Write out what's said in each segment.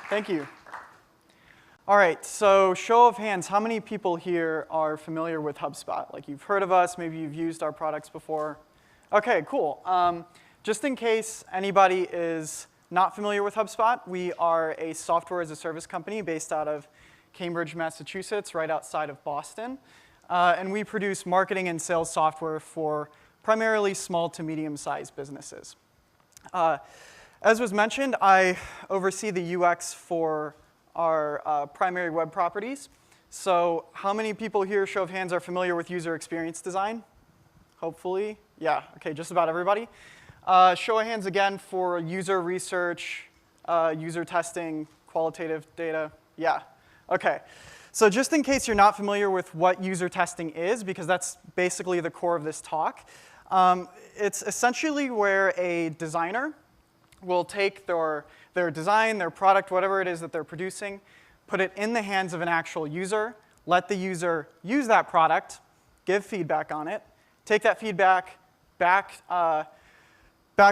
Thank you. All right, so show of hands, how many people here are familiar with HubSpot? Like you've heard of us, maybe you've used our products before. Okay, cool. Just in case anybody is not familiar with HubSpot, we are a software as a service company based out of Cambridge, Massachusetts, right outside of Boston. And we produce marketing and sales software for primarily small to medium-sized businesses. As was mentioned, I oversee the UX for our primary web properties. So how many people here, show of hands, are familiar with user experience design? Hopefully. Yeah, OK, just about everybody. Show of hands again for user research, user testing, qualitative data. Yeah, OK. So just in case you're not familiar with what user testing is, because that's basically the core of this talk, it's essentially where a designer will take their design, their product, whatever it is that they're producing, put it in the hands of an actual user, let the user use that product, give feedback on it, take that feedback back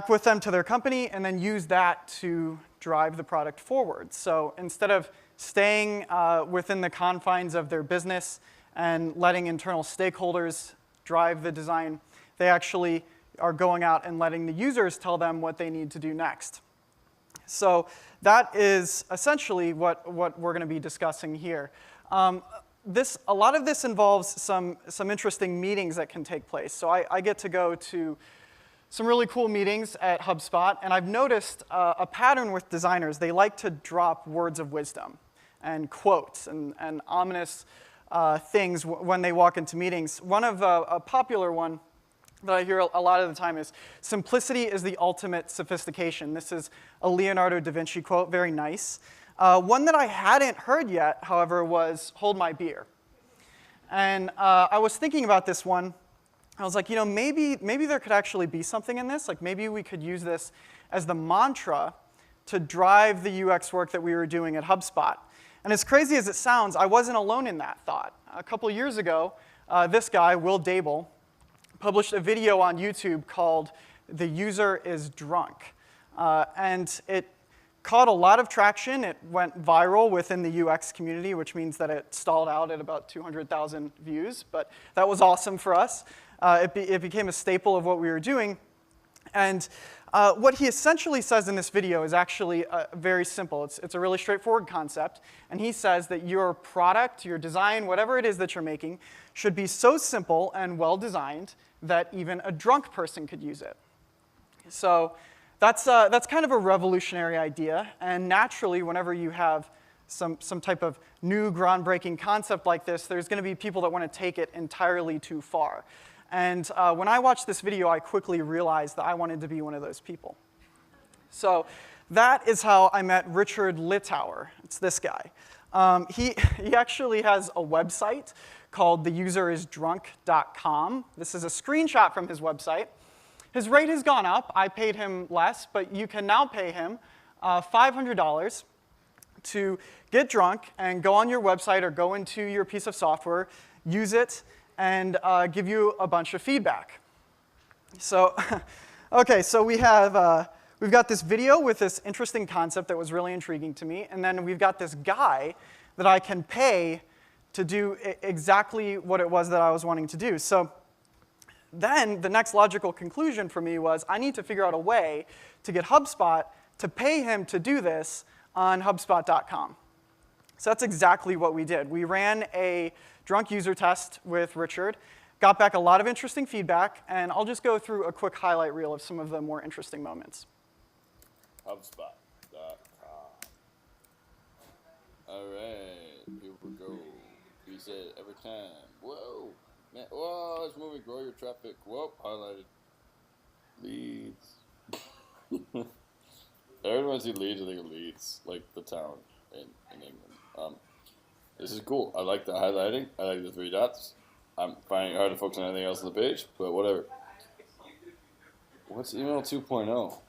with them to their company, and then use that to drive the product forward. So instead of staying within the confines of their business and letting internal stakeholders drive the design, they actually are going out and letting the users tell them what they need to do next. So that is essentially what we're going to be discussing here. A lot of this involves some interesting meetings that can take place. So I get to go to some really cool meetings at HubSpot, and I've noticed a pattern with designers. They like to drop words of wisdom and quotes and ominous things when they walk into meetings. One of a popular one that I hear a lot of the time is, simplicity is the ultimate sophistication. This is a Leonardo da Vinci quote, very nice. One that I hadn't heard yet, however, was hold my beer. And I was thinking about this one. I was like, maybe there could actually be something in this. Like maybe we could use this as the mantra to drive the UX work that we were doing at HubSpot. And as crazy as it sounds, I wasn't alone in that thought. A couple years ago, this guy, Will Dable, published a video on YouTube called "The User is Drunk." And it caught a lot of traction. It went viral within the UX community, which means that it stalled out at about 200,000 views. But that was awesome for us. It became a staple of what we were doing. And what he essentially says in this video is actually very simple. It's a really straightforward concept. And he says that your product, your design, whatever it is that you're making, should be so simple and well-designed that even a drunk person could use it. So that's kind of a revolutionary idea. And naturally, whenever you have some type of new groundbreaking concept like this, there's going to be people that want to take it entirely too far. And when I watched this video, I quickly realized that I wanted to be one of those people. So that is how I met Richard Littauer. It's this guy. He actually has a website called theuserisdrunk.com. This is a screenshot from his website. His rate has gone up. I paid him less, but you can now pay him $500 to get drunk and go on your website or go into your piece of software, use it, and give you a bunch of feedback. So, OK, so we've got this video with this interesting concept that was really intriguing to me, and then we've got this guy that I can pay to do exactly what it was that I was wanting to do. So then the next logical conclusion for me was I need to figure out a way to get HubSpot to pay him to do this on HubSpot.com. So that's exactly what we did. We ran a drunk user test with Richard, got back a lot of interesting feedback, and I'll just go through a quick highlight reel of some of the more interesting moments. HubSpot.com. All right, here we go. He said every time, whoa, man, whoa, it's moving, grow your traffic, whoa, highlighted. Leads. Everyone see leads, I think of Leeds, like the town in England. This is cool. I like the highlighting. I like the 3 dots. I'm finding it hard to focus on anything else on the page, but whatever. What's email 2.0?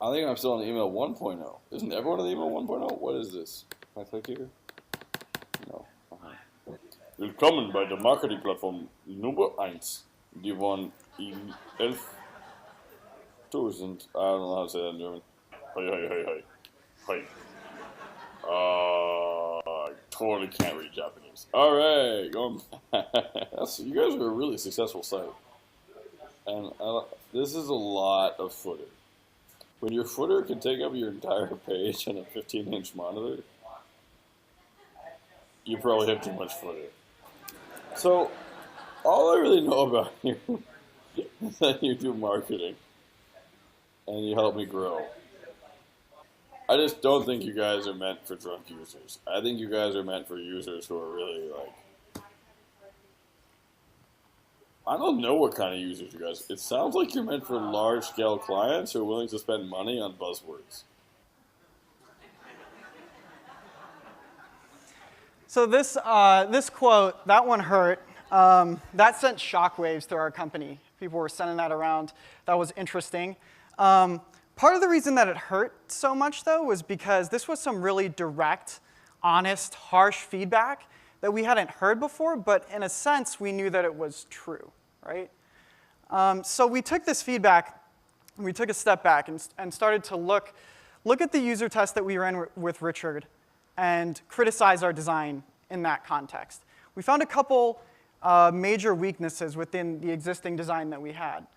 I think I'm still on email 1.0. Isn't everyone on email 1.0? What is this? Can I click here? No. Willkommen bei der Marketingplattform Nummer 1. Die von 11.000. I don't know how to say that in German. Hi. I totally can't read Japanese. All right, going back. You guys are a really successful site. And this is a lot of footer. When your footer can take up your entire page on a 15-inch monitor, you probably have too much footer. So, all I really know about you is that you do marketing and you help me grow. I just don't think you guys are meant for drunk users. I think you guys are meant for users who are really like, I don't know what kind of users you guys. It sounds like you're meant for large-scale clients who are willing to spend money on buzzwords. So this quote, that one hurt. That sent shockwaves through our company. People were sending that around. That was interesting. Part of the reason that it hurt so much, though, was because this was some really direct, honest, harsh feedback that we hadn't heard before, but in a sense, we knew that it was true, right? So we took this feedback, and we took a step back and started to look at the user test that we ran with Richard and criticize our design in that context. We found a couple major weaknesses within the existing design that we had.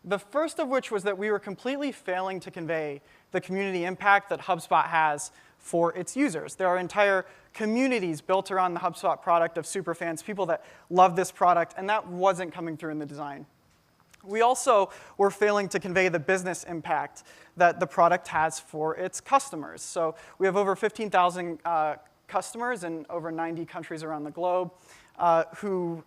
The first of which was that we were completely failing to convey the community impact that HubSpot has for its users. There are entire communities built around the HubSpot product of superfans, people that love this product, and that wasn't coming through in the design. We also were failing to convey the business impact that the product has for its customers. So we have over 15,000 customers in over 90 countries around the globe who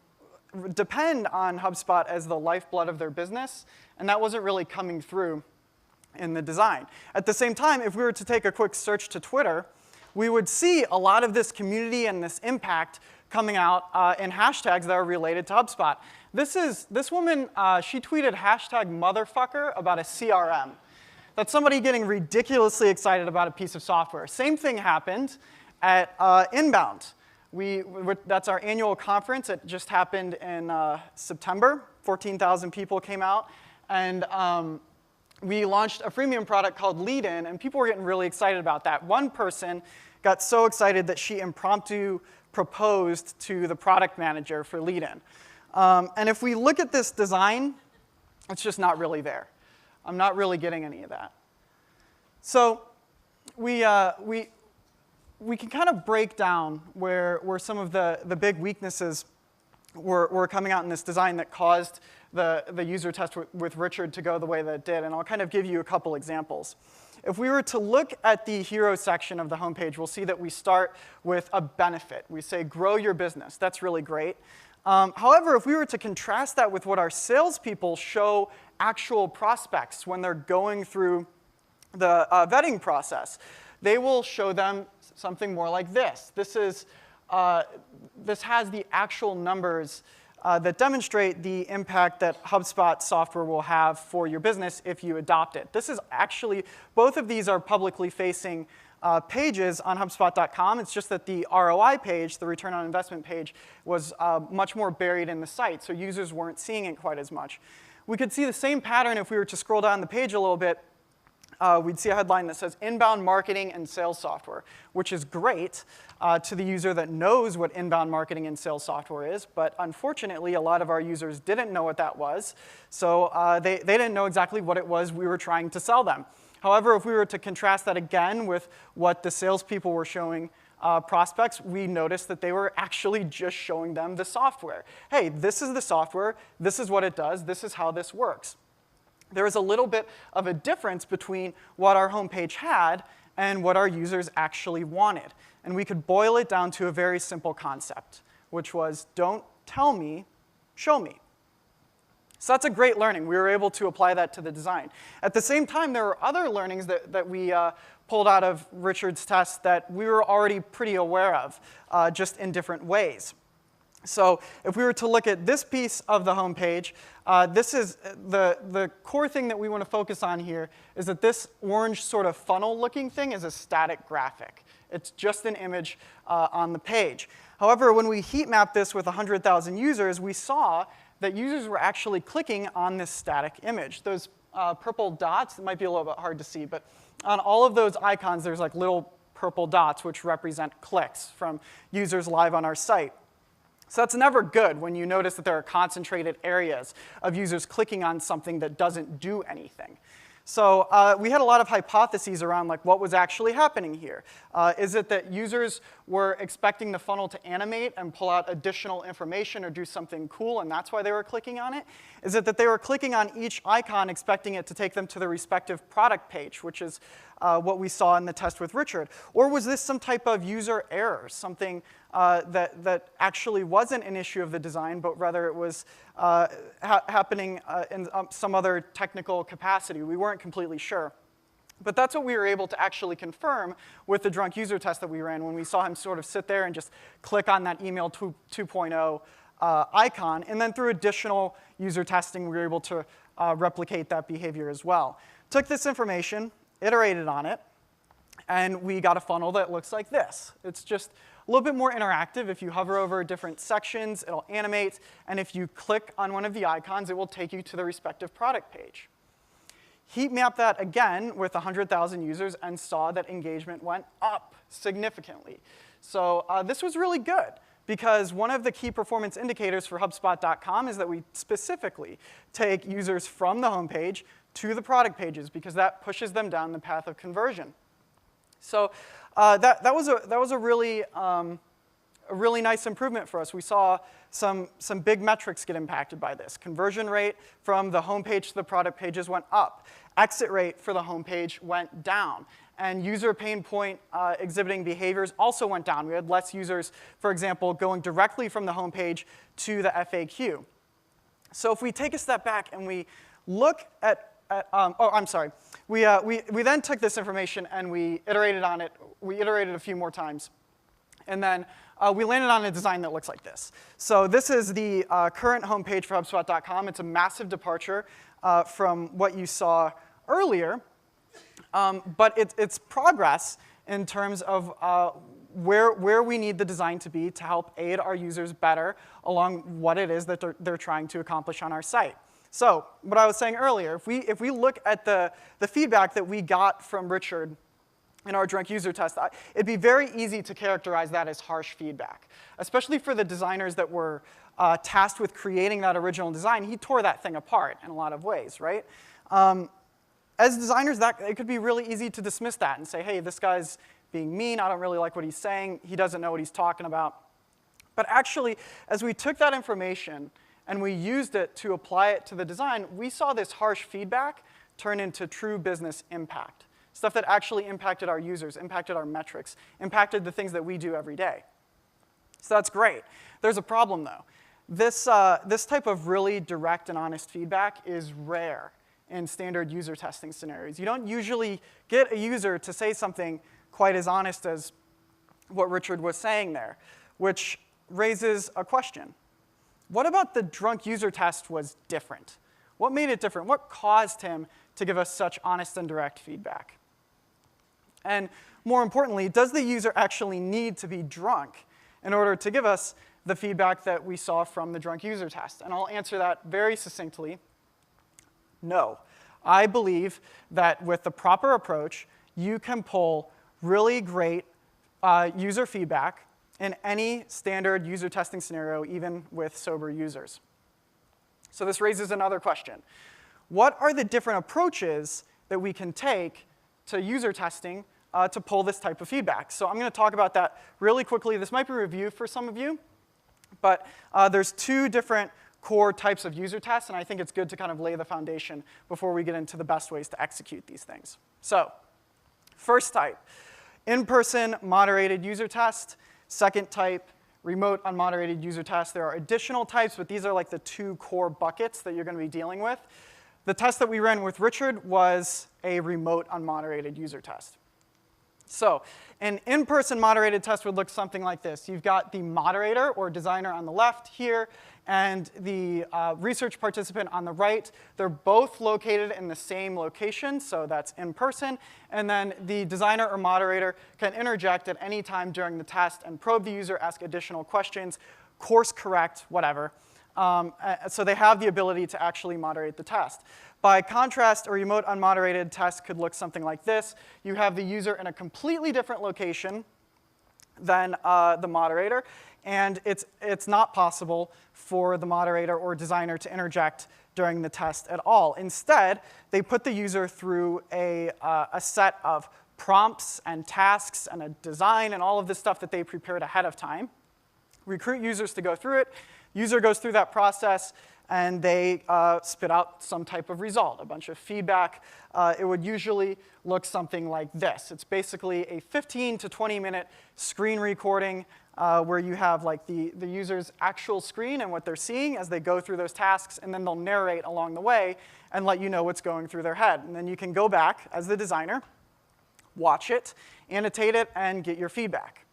depend on HubSpot as the lifeblood of their business, and that wasn't really coming through in the design. At the same time, if we were to take a quick search to Twitter, we would see a lot of this community and this impact coming out in hashtags that are related to HubSpot. This woman, she tweeted hashtag motherfucker about a CRM. That's somebody getting ridiculously excited about a piece of software. Same thing happened at Inbound. That's our annual conference. It just happened in September. 14,000 people came out. And we launched a freemium product called Lead In, and people were getting really excited about that. One person got so excited that she impromptu proposed to the product manager for Lead In. And if we look at this design, it's just not really there. I'm not really getting any of that. So we can kind of break down where some of the big weaknesses were coming out in this design that caused the user test with Richard to go the way that it did. And I'll kind of give you a couple examples. If we were to look at the hero section of the homepage, we'll see that we start with a benefit. We say, grow your business. That's really great. However, if we were to contrast that with what our salespeople show actual prospects when they're going through the vetting process, they will show them something more like this. This has the actual numbers that demonstrate the impact that HubSpot software will have for your business if you adopt it. This is actually, both of these are publicly facing pages on HubSpot.com. It's just that the ROI page, the return on investment page, was much more buried in the site, so users weren't seeing it quite as much. We could see the same pattern if we were to scroll down the page a little bit. We'd see a headline that says inbound marketing and sales software, which is great to the user that knows what inbound marketing and sales software is. But unfortunately, a lot of our users didn't know what that was. So they didn't know exactly what it was we were trying to sell them. However, if we were to contrast that again with what the salespeople were showing prospects, we noticed that they were actually just showing them the software. Hey, this is the software. This is what it does. This is how this works. There was a little bit of a difference between what our homepage had and what our users actually wanted. And we could boil it down to a very simple concept, which was don't tell me, show me. So that's a great learning. We were able to apply that to the design. At the same time, there were other learnings that we pulled out of Richard's test that we were already pretty aware of, just in different ways. So if we were to look at this piece of the homepage, this is the core thing that we want to focus on here is that this orange sort of funnel-looking thing is a static graphic. It's just an image on the page. However, when we heat mapped this with 100,000 users, we saw that users were actually clicking on this static image. Those purple dots, it might be a little bit hard to see, but on all of those icons, there's like little purple dots, which represent clicks from users live on our site. So that's never good when you notice that there are concentrated areas of users clicking on something that doesn't do anything. So we had a lot of hypotheses around like what was actually happening here. Is it that users were expecting the funnel to animate and pull out additional information or do something cool, and that's why they were clicking on it? Is it that they were clicking on each icon expecting it to take them to the respective product page, which is what we saw in the test with Richard? Or was this some type of user error, something that actually wasn't an issue of the design, but rather it was happening in some other technical capacity? We weren't completely sure. But that's what we were able to actually confirm with the drunk user test that we ran when we saw him sort of sit there and just click on that email 2.0 icon. And then through additional user testing, we were able to replicate that behavior as well. Took this information, iterated on it, and we got a funnel that looks like this. It's just a little bit more interactive. If you hover over different sections, it'll animate. And if you click on one of the icons, it will take you to the respective product page. Heat mapped that again with 100,000 users and saw that engagement went up significantly. So this was really good, because one of the key performance indicators for HubSpot.com is that we specifically take users from the homepage to the product pages, because that pushes them down the path of conversion. So that was a really nice improvement for us. We saw some big metrics get impacted by this. Conversion rate from the homepage to the product pages went up. Exit rate for the homepage went down. And user pain point exhibiting behaviors also went down. We had less users, for example, going directly from the homepage to the FAQ. So if we take a step back and we look at we then took this information and we iterated on it. We iterated a few more times. And then we landed on a design that looks like this. So this is the current homepage for HubSpot.com. It's a massive departure from what you saw earlier. But it's progress in terms of where we need the design to be to help aid our users better along what it is that they're trying to accomplish on our site. So what I was saying earlier, if we look at the feedback that we got from Richard in our drunk user test, it'd be very easy to characterize that as harsh feedback, especially for the designers that were tasked with creating that original design. He tore that thing apart in a lot of ways, right? As designers, it could be really easy to dismiss that and say, hey, this guy's being mean. I don't really like what he's saying. He doesn't know what he's talking about. But actually, as we took that information and we used it to apply it to the design, we saw this harsh feedback turn into true business impact. Stuff that actually impacted our users, impacted our metrics, impacted the things that we do every day. So that's great. There's a problem, though. This type of really direct and honest feedback is rare in standard user testing scenarios. You don't usually get a user to say something quite as honest as what Richard was saying there, which raises a question. What about the drunk user test was different? What made it different? What caused him to give us such honest and direct feedback? And more importantly, does the user actually need to be drunk in order to give us the feedback that we saw from the drunk user test? And I'll answer that very succinctly. No. I believe that with the proper approach, you can pull really great user feedback in any standard user testing scenario, even with sober users. So this raises another question. What are the different approaches that we can take to user testing to pull this type of feedback? So I'm going to talk about that really quickly. This might be a review for some of you, but there's two different core types of user tests, and I think it's good to kind of lay the foundation before we get into the best ways to execute these things. So first type, in-person moderated user test. Second type, remote unmoderated user test. There are additional types, but these are like the two core buckets that you're going to be dealing with. The test that we ran with Richard was a remote unmoderated user test. So an in-person moderated test would look something like this. You've got the moderator or designer on the left here, and the research participant on the right. They're both located in the same location, so that's in person. And then the designer or moderator can interject at any time during the test and probe the user, ask additional questions, course correct, whatever. So they have the ability to actually moderate the test. By contrast, a remote unmoderated test could look something like this. You have the user in a completely different location than the moderator, and it's not possible for the moderator or designer to interject during the test at all. Instead, they put the user through a set of prompts and tasks and a design and all of this stuff that they prepared ahead of time, recruit users to go through it. User goes through that process, and they spit out some type of result, a bunch of feedback. It would usually look something like this. It's basically a 15 to 20-minute screen recording where you have like the user's actual screen and what they're seeing as they go through those tasks, and then they'll narrate along the way and let you know what's going through their head. And then you can go back as the designer, watch it, annotate it, and get your feedback.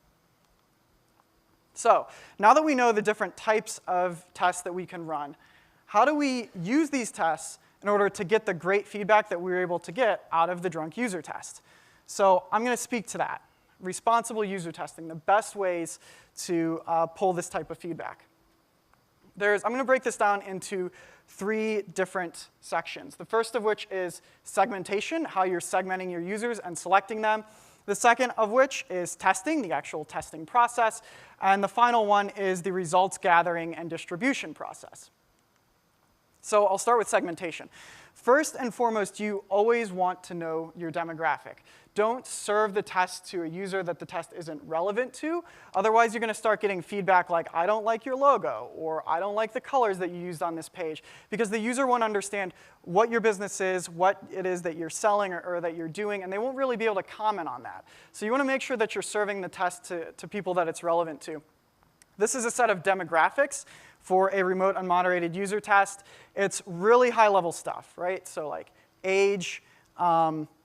So now that we know the different types of tests that we can run, how do we use these tests in order to get the great feedback that we were able to get out of the drunk user test? So I'm going to speak to that. Responsible user testing, the best ways to pull this type of feedback. I'm going to break this down into 3 different sections. The first of which is segmentation, how you're segmenting your users and selecting them. The second of which is testing, the actual testing process. And the final one is the results gathering and distribution process. So I'll start with segmentation. First and foremost, you always want to know your demographic. Don't serve the test to a user that the test isn't relevant to. Otherwise, you're going to start getting feedback like, I don't like your logo, or I don't like the colors that you used on this page, because the user won't understand what your business is, what it is that you're selling or that you're doing, and they won't really be able to comment on that. So you want to make sure that you're serving the test to people that it's relevant to. This is a set of demographics for a remote unmoderated user test. It's really high-level stuff, right? So like age,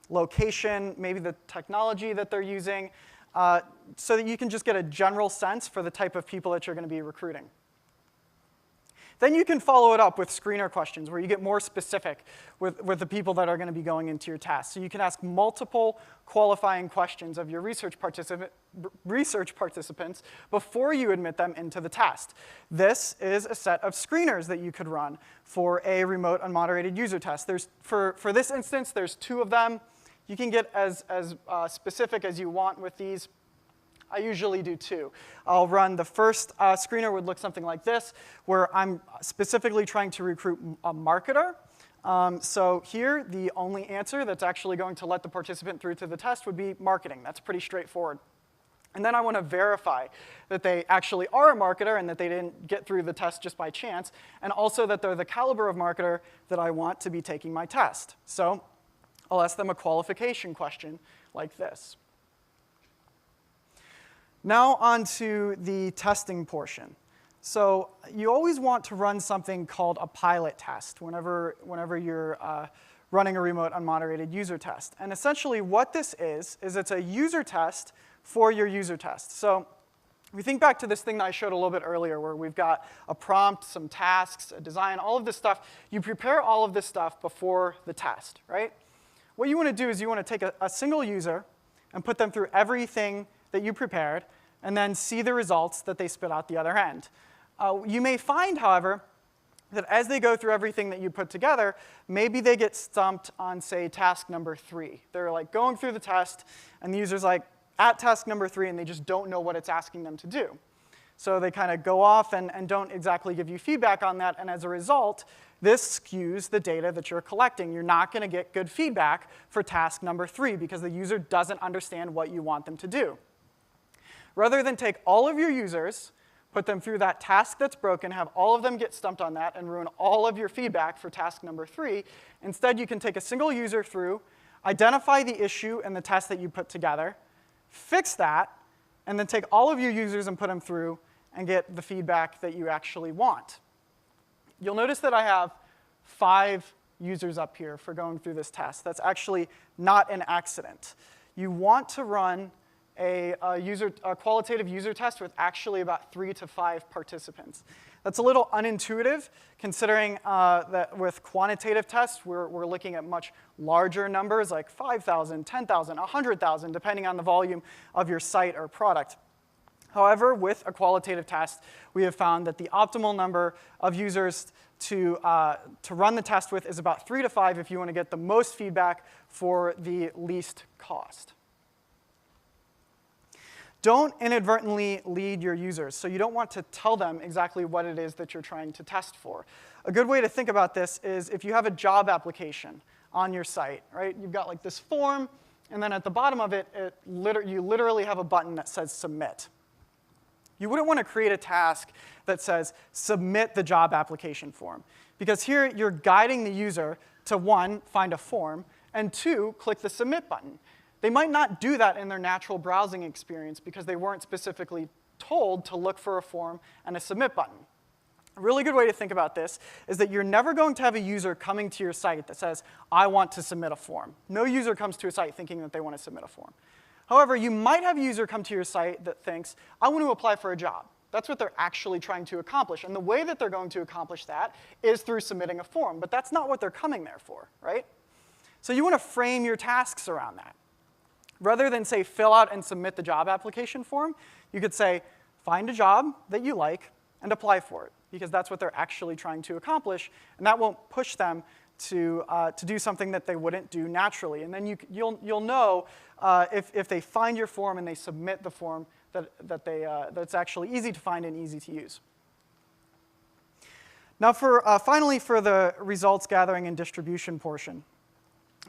location, maybe the technology that they're using, so that you can just get a general sense for the type of people that you're going to be recruiting. Then you can follow it up with screener questions where you get more specific with the people that are going to be going into your test. So you can ask multiple qualifying questions of your research participants before you admit them into the test. This is a set of screeners that you could run for a remote unmoderated user test. For this instance, there's 2 of them. You can get as specific as you want with these. I usually do 2. I'll run the first screener would look something like this, where I'm specifically trying to recruit a marketer. So here, the only answer that's actually going to let the participant through to the test would be marketing. That's pretty straightforward. And then I want to verify that they actually are a marketer and that they didn't get through the test just by chance, and also that they're the caliber of marketer that I want to be taking my test. So I'll ask them a qualification question like this. Now on to the testing portion. So you always want to run something called a pilot test whenever you're running a remote unmoderated user test. And essentially what this is it's a user test for your user test. So if we think back to this thing that I showed a little bit earlier where we've got a prompt, some tasks, a design, all of this stuff, you prepare all of this stuff before the test, right? What you want to do is you want to take a single user and put them through everything that you prepared, and then see the results that they spit out the other end. You may find, however, that as they go through everything that you put together, maybe they get stumped on, say, task number 3. They're like going through the test, and the user's like at task number 3, and they just don't know what it's asking them to do. So they kind of go off and don't exactly give you feedback on that, and as a result, this skews the data that you're collecting. You're not going to get good feedback for task number 3 because the user doesn't understand what you want them to do. Rather than take all of your users, put them through that task that's broken, have all of them get stumped on that, and ruin all of your feedback for task number 3, instead you can take a single user through, identify the issue in the test that you put together, fix that, and then take all of your users and put them through and get the feedback that you actually want. You'll notice that I have 5 users up here for going through this test. That's actually not an accident. You want to run a qualitative user test with actually about 3 to 5 participants. That's a little unintuitive, considering that with quantitative tests, we're looking at much larger numbers, like 5,000, 10,000, 100,000, depending on the volume of your site or product. However, with a qualitative test, we have found that the optimal number of users to run the test with is about 3 to 5 if you want to get the most feedback for the least cost. Don't inadvertently lead your users. So you don't want to tell them exactly what it is that you're trying to test for. A good way to think about this is if you have a job application on your site, right? You've got like this form, and then at the bottom of it, you literally have a button that says submit. You wouldn't want to create a task that says submit the job application form, because here you're guiding the user to 1, find a form, and 2, click the submit button. They might not do that in their natural browsing experience because they weren't specifically told to look for a form and a submit button. A really good way to think about this is that you're never going to have a user coming to your site that says, I want to submit a form. No user comes to a site thinking that they want to submit a form. However, you might have a user come to your site that thinks, I want to apply for a job. That's what they're actually trying to accomplish. And the way that they're going to accomplish that is through submitting a form. But that's not what they're coming there for, right? So you want to frame your tasks around that. Rather than say, fill out and submit the job application form, you could say, find a job that you like and apply for it, because that's what they're actually trying to accomplish, and that won't push them to do something that they wouldn't do naturally. And then you'll know if they find your form and they submit the form that's actually easy to find and easy to use. Now, finally, for the results gathering and distribution portion,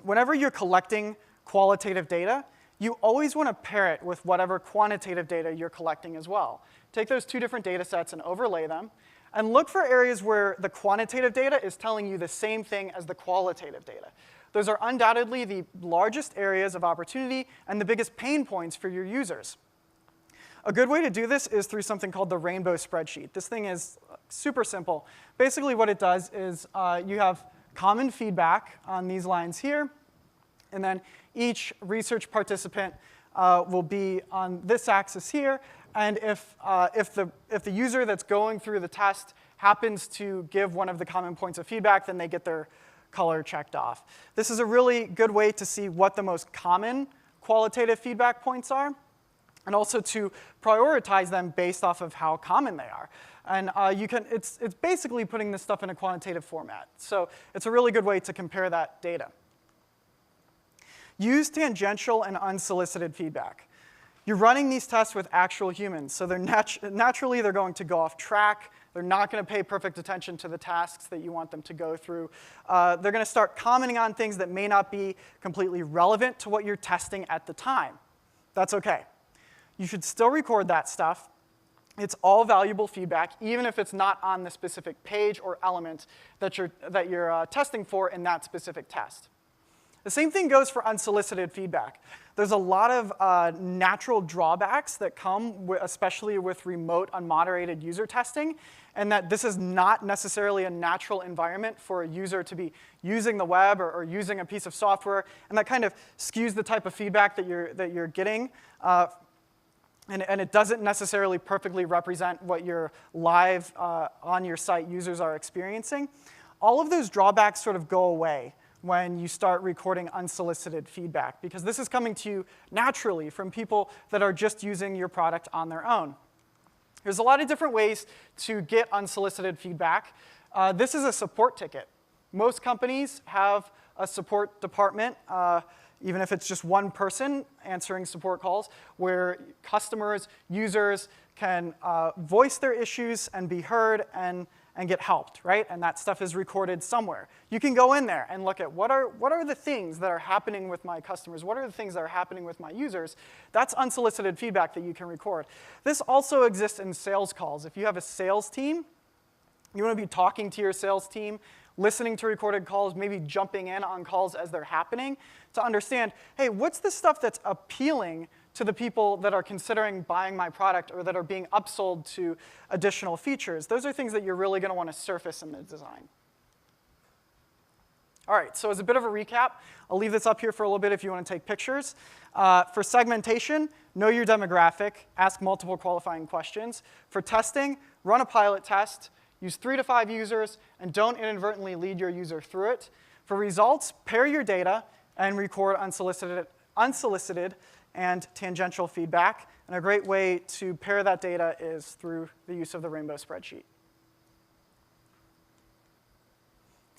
whenever you're collecting qualitative data, you always want to pair it with whatever quantitative data you're collecting as well. Take those 2 different data sets and overlay them, and look for areas where the quantitative data is telling you the same thing as the qualitative data. Those are undoubtedly the largest areas of opportunity and the biggest pain points for your users. A good way to do this is through something called the rainbow spreadsheet. This thing is super simple. Basically what it does is you have common feedback on these lines here, and then each research participant will be on this axis here. And if the user that's going through the test happens to give one of the common points of feedback, then they get their color checked off. This is a really good way to see what the most common qualitative feedback points are, and also to prioritize them based off of how common they are. And it's basically putting this stuff in a quantitative format. So it's a really good way to compare that data. Use tangential and unsolicited feedback. You're running these tests with actual humans, so naturally they're going to go off track. They're not going to pay perfect attention to the tasks that you want them to go through. They're going to start commenting on things that may not be completely relevant to what you're testing at the time. That's OK. You should still record that stuff. It's all valuable feedback, even if it's not on the specific page or element that you're testing for in that specific test. The same thing goes for unsolicited feedback. There's a lot of natural drawbacks that come, especially with remote unmoderated user testing, and that this is not necessarily a natural environment for a user to be using the web or using a piece of software, and that kind of skews the type of feedback that you're getting. And it doesn't necessarily perfectly represent what your live on your site users are experiencing. All of those drawbacks sort of go away when you start recording unsolicited feedback, because this is coming to you naturally from people that are just using your product on their own. There's a lot of different ways to get unsolicited feedback. This is a support ticket. Most companies have a support department, even if it's just one person answering support calls, where customers, users can voice their issues and be heard and get helped, right? And that stuff is recorded somewhere. You can go in there and look at what are the things that are happening with my customers? What are the things that are happening with my users? That's unsolicited feedback that you can record. This also exists in sales calls. If you have a sales team, you want to be talking to your sales team, listening to recorded calls, maybe jumping in on calls as they're happening to understand, hey, what's the stuff that's appealing to the people that are considering buying my product or that are being upsold to additional features? Those are things that you're really going to want to surface in the design. All right, so as a bit of a recap, I'll leave this up here for a little bit if you want to take pictures. For segmentation, know your demographic, ask multiple qualifying questions. For testing, run a pilot test, use 3 to 5 users, and don't inadvertently lead your user through it. For results, pair your data and record unsolicited and tangential feedback. And a great way to pair that data is through the use of the Rainbow spreadsheet.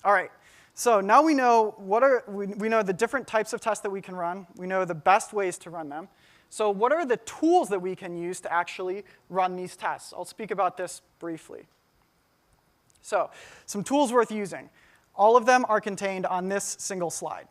All right, so now we know we know the different types of tests that we can run. We know the best ways to run them. So what are the tools that we can use to actually run these tests? I'll speak about this briefly. So some tools worth using. All of them are contained on this single slide.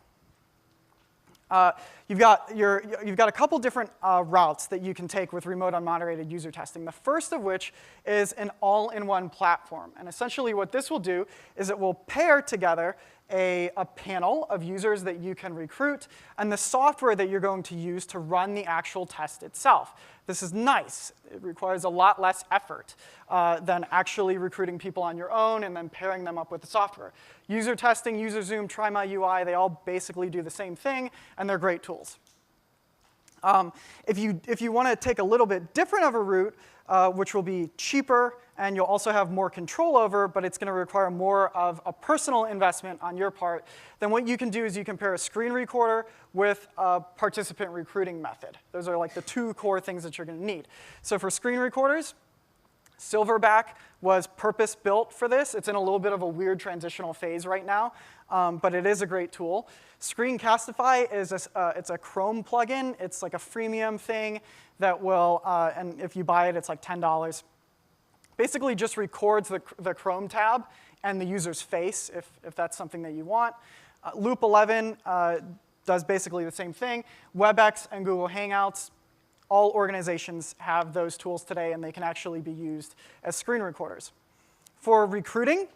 You've got a couple different routes that you can take with remote unmoderated user testing. The first of which is an all-in-one platform. And essentially what this will do is it will pair together a panel of users that you can recruit and the software that you're going to use to run the actual test itself. This is nice. It requires a lot less effort than actually recruiting people on your own and then pairing them up with the software. User testing, user Zoom, Try My UI, they all basically do the same thing, and they're great tools. If you want to take a little bit different of a route, which will be cheaper and you'll also have more control over, but it's going to require more of a personal investment on your part, then what you can do is you can pair a screen recorder with a participant recruiting method. Those are like the two core things that you're going to need. So for screen recorders, Silverback was purpose-built for this. It's in a little bit of a weird transitional phase right now, but it is a great tool. Screencastify is it's a Chrome plugin. It's like a freemium thing that will, and if you buy it, it's like $10. Basically just records the Chrome tab and the user's face, if that's something that you want. Loop 11 does basically the same thing. WebEx and Google Hangouts, all organizations have those tools today, and they can actually be used as screen recorders. For recruiting,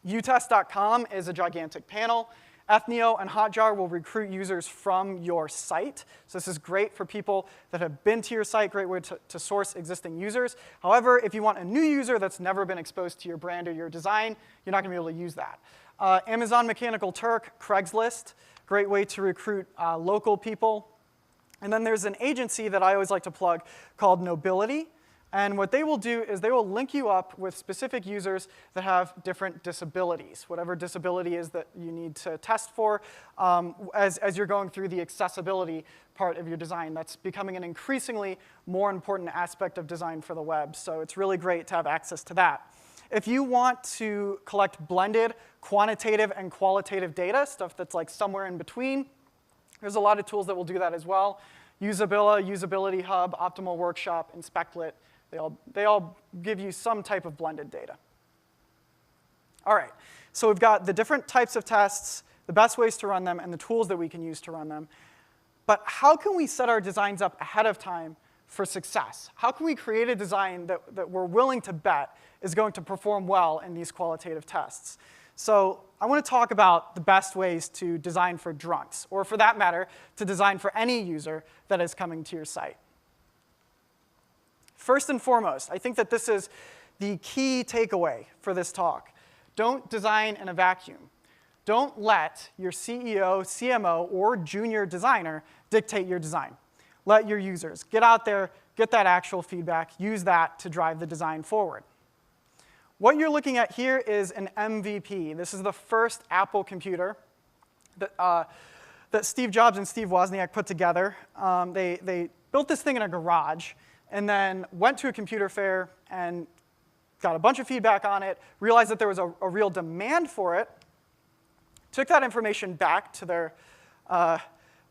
utest.com is a gigantic panel. Ethnio and Hotjar will recruit users from your site. So this is great for people that have been to your site, great way to source existing users. However, if you want a new user that's never been exposed to your brand or your design, you're not going to be able to use that. Amazon Mechanical Turk, Craigslist, great way to recruit local people. And then there's an agency that I always like to plug called Nobility. And what they will do is they will link you up with specific users that have different disabilities, whatever disability is that you need to test for as you're going through the accessibility part of your design. That's becoming an increasingly more important aspect of design for the web. So it's really great to have access to that. If you want to collect blended quantitative and qualitative data, stuff that's like somewhere in between, there's a lot of tools that will do that as well. Usabilla, Usability Hub, Optimal Workshop, Inspectlet. They all give you some type of blended data. All right, so we've got the different types of tests, the best ways to run them, and the tools that we can use to run them. But how can we set our designs up ahead of time for success? How can we create a design that we're willing to bet is going to perform well in these qualitative tests? So I want to talk about the best ways to design for drunks, or for that matter, to design for any user that is coming to your site. First and foremost, I think that this is the key takeaway for this talk. Don't design in a vacuum. Don't let your CEO, CMO, or junior designer dictate your design. Let your users get out there, get that actual feedback, use that to drive the design forward. What you're looking at here is an MVP. This is the first Apple computer that Steve Jobs and Steve Wozniak put together. They built this thing in a garage and then went to a computer fair and got a bunch of feedback on it, realized that there was a real demand for it, took that information back to their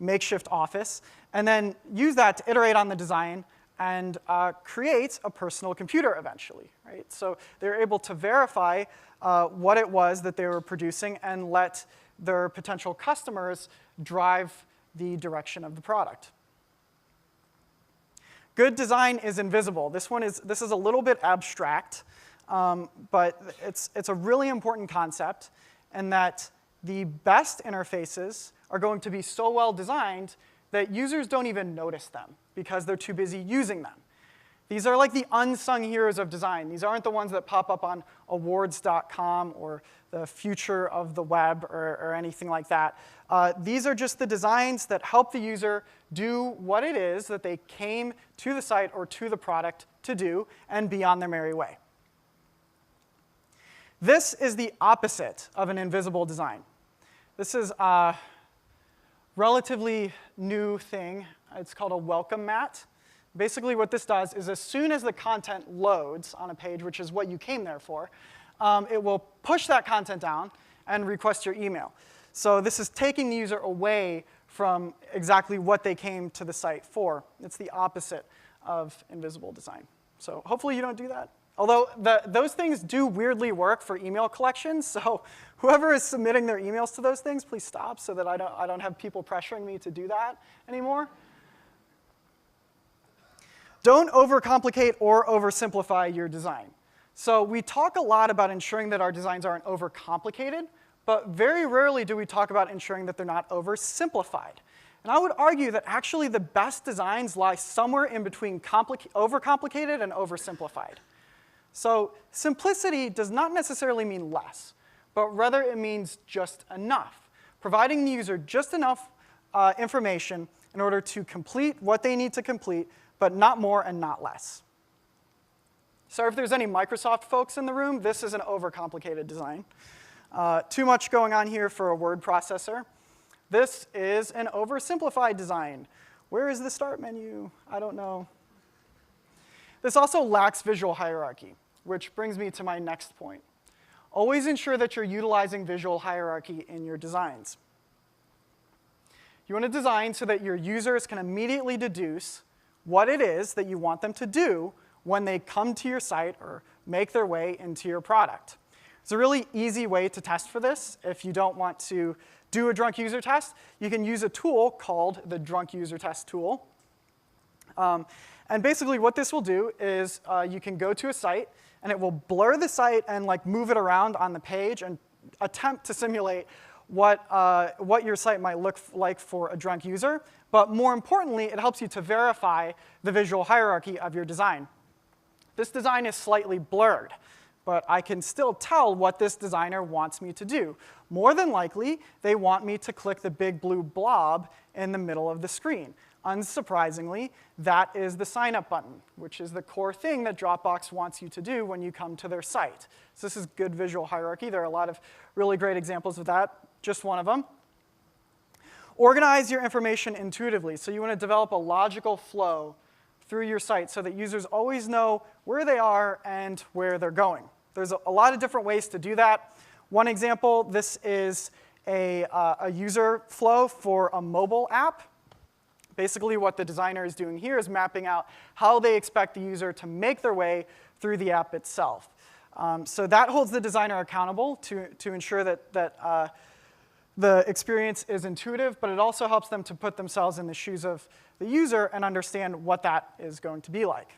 makeshift office, and then used that to iterate on the design and create a personal computer eventually. Right? So they were able to verify what it was that they were producing and let their potential customers drive the direction of the product. Good design is invisible. This is a little bit abstract, but it's a really important concept, in that the best interfaces are going to be so well designed that users don't even notice them because they're too busy using them. These are like the unsung heroes of design. These aren't the ones that pop up on awards.com or the future of the web or anything like that. These are just the designs that help the user do what it is that they came to the site or to the product to do and be on their merry way. This is the opposite of an invisible design. This is a relatively new thing. It's called a welcome mat. Basically what this does is as soon as the content loads on a page, which is what you came there for, it will push that content down and request your email. So this is taking the user away from exactly what they came to the site for. It's the opposite of invisible design. So hopefully you don't do that. Although those things do weirdly work for email collections, so whoever is submitting their emails to those things, please stop so that I don't have people pressuring me to do that anymore. Don't overcomplicate or oversimplify your design. So we talk a lot about ensuring that our designs aren't overcomplicated, but very rarely do we talk about ensuring that they're not oversimplified. And I would argue that actually the best designs lie somewhere in between overcomplicated and oversimplified. So simplicity does not necessarily mean less, but rather it means just enough, providing the user just enough information in order to complete what they need to complete, but not more and not less. So if there's any Microsoft folks in the room, this is an overcomplicated design. Too much going on here for a word processor. This is an oversimplified design. Where is the start menu? I don't know. This also lacks visual hierarchy, which brings me to my next point. Always ensure that you're utilizing visual hierarchy in your designs. You want to design so that your users can immediately deduce what it is that you want them to do when they come to your site or make their way into your product. It's a really easy way to test for this. If you don't want to do a drunk user test, you can use a tool called the drunk user test tool. And basically what this will do is you can go to a site, and it will blur the site and move it around on the page and attempt to simulate what your site might look like for a drunk user. But more importantly, it helps you to verify the visual hierarchy of your design. This design is slightly blurred, but I can still tell what this designer wants me to do. More than likely, they want me to click the big blue blob in the middle of the screen. Unsurprisingly, that is the sign up button, which is the core thing that Dropbox wants you to do when you come to their site. So this is good visual hierarchy. There are a lot of really great examples of that, just one of them. Organize your information intuitively. So you want to develop a logical flow through your site so that users always know where they are and where they're going. There's a lot of different ways to do that. One example, this is a user flow for a mobile app. Basically, what the designer is doing here is mapping out how they expect the user to make their way through the app itself. So that holds the designer accountable to ensure that the experience is intuitive, but it also helps them to put themselves in the shoes of the user and understand what that is going to be like.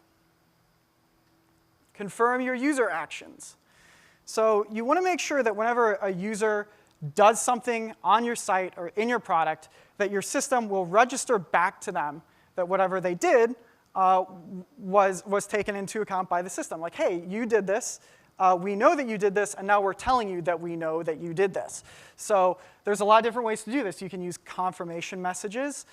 Confirm your user actions. So you want to make sure that whenever a user does something on your site or in your product, that your system will register back to them that whatever they did was taken into account by the system. Like, hey, you did this. We know that you did this, and now we're telling you that we know that you did this. So there's a lot of different ways to do this. You can use confirmation messages,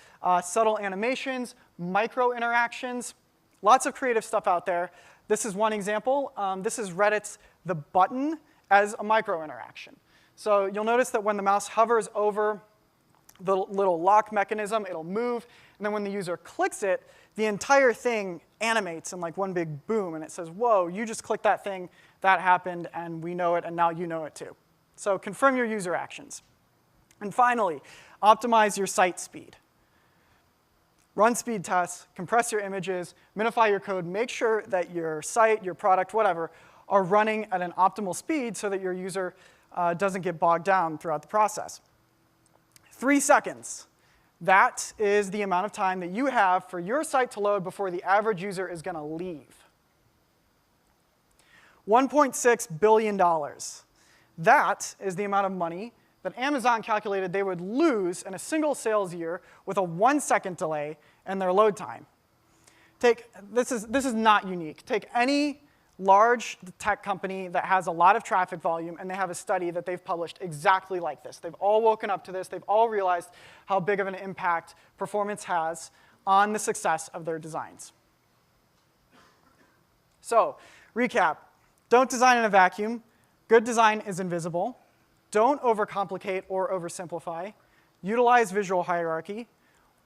subtle animations, micro interactions, lots of creative stuff out there. This is one example. This is Reddit's The Button as a micro interaction. So you'll notice that when the mouse hovers over the little lock mechanism, it'll move. And then when the user clicks it, the entire thing animates in one big boom. And it says, whoa, you just clicked that thing, that happened, and we know it, and now you know it too. So confirm your user actions. And finally, optimize your site speed. Run speed tests, compress your images, minify your code. Make sure that your site, your product, whatever, are running at an optimal speed so that your user doesn't get bogged down throughout the process. 3 seconds. That is the amount of time that you have for your site to load before the average user is going to leave. $1.6 billion. That is the amount of money that Amazon calculated they would lose in a single sales year with a 1-second delay in their load time. This is not unique. Take any large tech company that has a lot of traffic volume, and they have a study that they've published exactly like this. They've all woken up to this. They've all realized how big of an impact performance has on the success of their designs. So, recap. Don't design in a vacuum. Good design is invisible. Don't overcomplicate or oversimplify. Utilize visual hierarchy.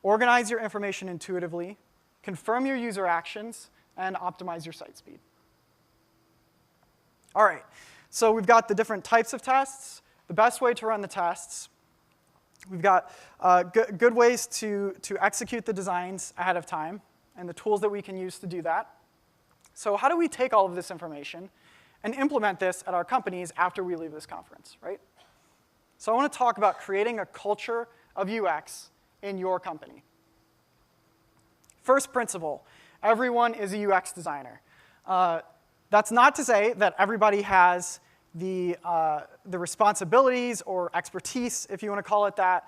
organize your information intuitively, confirm your user actions, and optimize your site speed. All right, so we've got the different types of tests, the best way to run the tests. We've got good ways to execute the designs ahead of time and the tools that we can use to do that. So how do we take all of this information and implement this at our companies after we leave this conference, right? So I want to talk about creating a culture of UX in your company. First principle, everyone is a UX designer. That's not to say that everybody has the responsibilities or expertise, if you want to call it that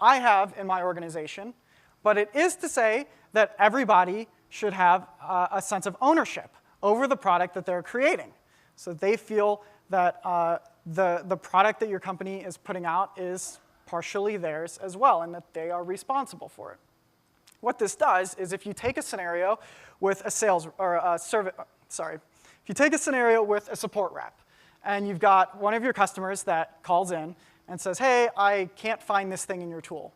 I have in my organization. But it is to say that everybody should have a sense of ownership over the product that they're creating. So they feel that the product that your company is putting out is partially theirs as well, and that they are responsible for it. What this does is if you take a scenario with a if you take a scenario with a support rep, and you've got one of your customers that calls in and says, hey, I can't find this thing in your tool.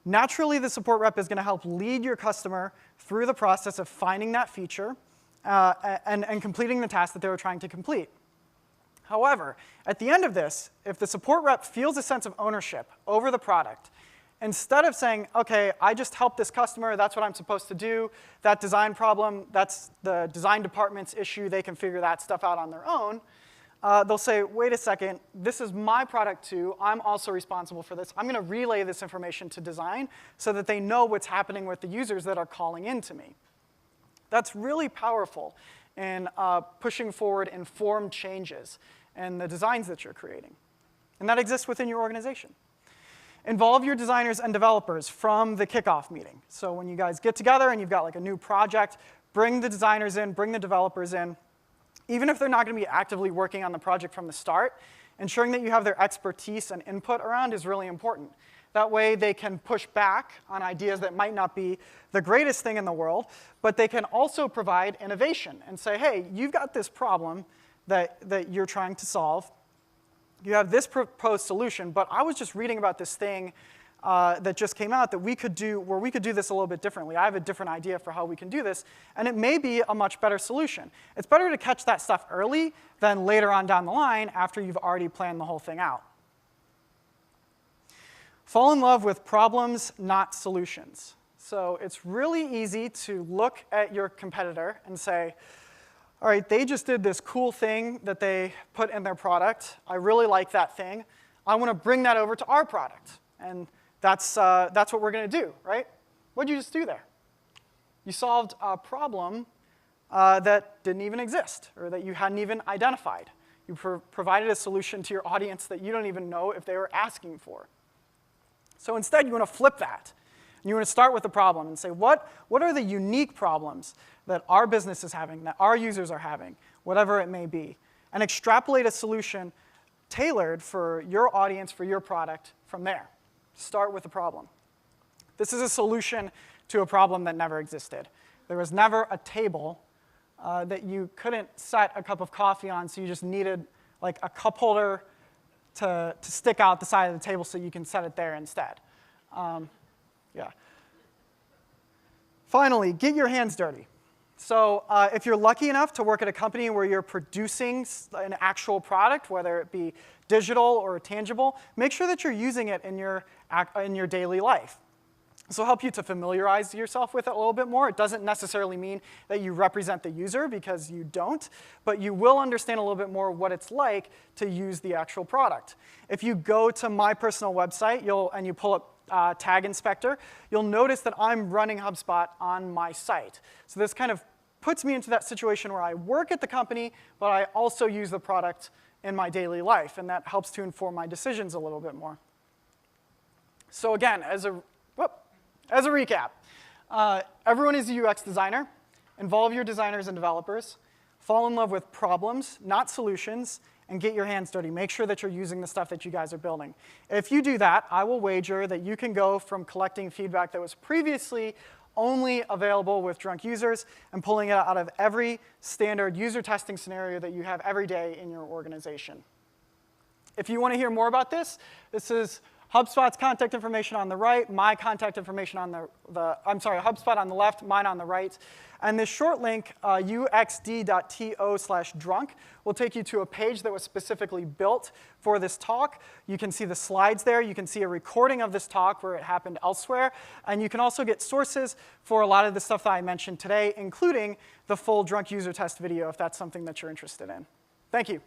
Naturally, the support rep is going to help lead your customer through the process of finding that feature and completing the task that they were trying to complete. However, at the end of this, if the support rep feels a sense of ownership over the product, instead of saying, OK, I just helped this customer, that's what I'm supposed to do, that design problem, that's the design department's issue, they can figure that stuff out on their own, they'll say, wait a second, this is my product too, I'm also responsible for this. I'm going to relay this information to design so that they know what's happening with the users that are calling in to me. That's really powerful in pushing forward informed changes in the designs that you're creating. And that exists within your organization. Involve your designers and developers from the kickoff meeting. So when you guys get together and you've got like a new project, bring the designers in, bring the developers in. Even if they're not going to be actively working on the project from the start, ensuring that you have their expertise and input around is really important. That way they can push back on ideas that might not be the greatest thing in the world, but they can also provide innovation and say, hey, you've got this problem that you're trying to solve. You have this proposed solution, but I was just reading about this thing that just came out that we could do, where we could do this a little bit differently. I have a different idea for how we can do this, and it may be a much better solution. It's better to catch that stuff early than later on down the line after you've already planned the whole thing out. Fall in love with problems, not solutions. So it's really easy to look at your competitor and say, all right, they just did this cool thing that they put in their product. I really like that thing. I want to bring that over to our product. And that's what we're going to do, right? What did you just do there? You solved a problem that didn't even exist or that you hadn't even identified. You provided a solution to your audience that you don't even know if they were asking for. So instead, you want to flip that. And you want to start with the problem and say, what are the unique problems that our business is having, that our users are having, whatever it may be, and extrapolate a solution tailored for your audience, for your product from there. Start with the problem. This is a solution to a problem that never existed. There was never a table that you couldn't set a cup of coffee on, so you just needed like a cup holder to stick out the side of the table so you can set it there instead. Yeah. Finally, get your hands dirty. So if you're lucky enough to work at a company where you're producing an actual product, whether it be digital or tangible, make sure that you're using it in your daily life. This will help you to familiarize yourself with it a little bit more. It doesn't necessarily mean that you represent the user, because you don't, but you will understand a little bit more what it's like to use the actual product. If you go to my personal website and you pull up Tag Inspector, you'll notice that I'm running HubSpot on my site. So this kind of puts me into that situation where I work at the company, but I also use the product in my daily life, and that helps to inform my decisions a little bit more. So again, as a recap, everyone is a UX designer. Involve your designers and developers. Fall in love with problems, not solutions, and get your hands dirty. Make sure that you're using the stuff that you guys are building. If you do that, I will wager that you can go from collecting feedback that was previously only available with drunk users and pulling it out of every standard user testing scenario that you have every day in your organization. If you want to hear more about this, this is HubSpot's contact information on the right, my contact information on HubSpot on the left, mine on the right. And this short link, uxd.to/drunk, will take you to a page that was specifically built for this talk. You can see the slides there. You can see a recording of this talk where it happened elsewhere. And you can also get sources for a lot of the stuff that I mentioned today, including the full drunk user test video, if that's something that you're interested in. Thank you.